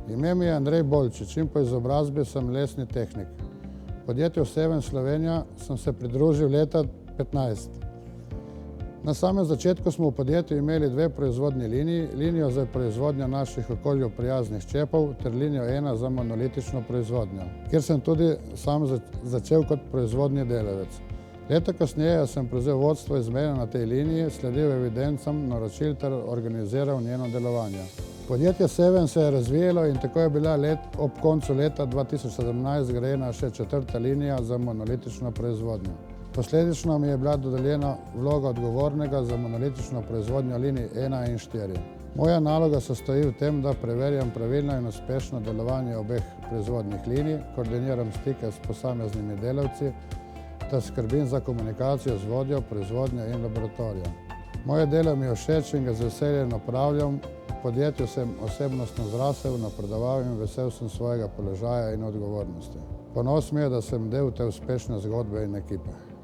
Ime mi je Andrej Bolčič in po izobrazbi sem lesni tehnik. Podjetju Seven Slovenija sem se pridružil leta 2015. Na samem začetku smo v podjetju imeli dve proizvodni liniji, linijo za proizvodnjo naših okolju prijaznih čepov ter linijo 1 za monolitično proizvodnjo, kjer sem tudi sam začel kot proizvodni delavec. Leto kasneje sem prevzel vodstvo izmene na tej liniji, sledil evidencam naročil ter organiziral njeno delovanje. Podjetje Seven se je razvijalo in tako je bila ob koncu leta 2017 zgrajena še 4. linija za monolitično proizvodnjo. Posledično mi je bila dodeljena vloga odgovornega za monolitično proizvodnjo linij 1 in 4. Moja naloga se stoji v tem, da preverjam pravilno in uspešno delovanje obeh proizvodnih linij, koordiniram stike s posameznimi delavci, da skrbim za komunikacijo z vodjo, proizvodnjo in laboratorijem. Moje delo mi je všeč in ga z veseljem opravljam. V podjetju sem osebnostno zrasel, napredoval in vesel sem svojega položaja in odgovornosti. Ponos mi je, da sem del te uspešne zgodbe in ekipe.